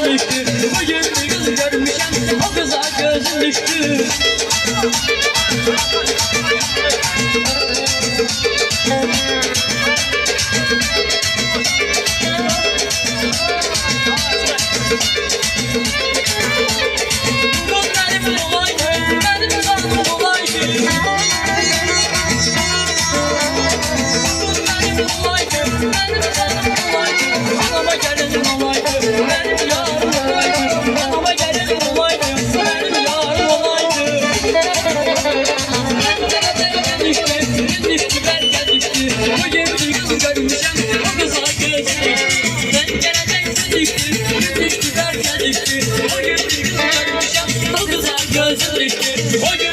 gözüm düştü. Bugün bir kız görmüşem, o kıza gözüm düştü. Gözüm düştü.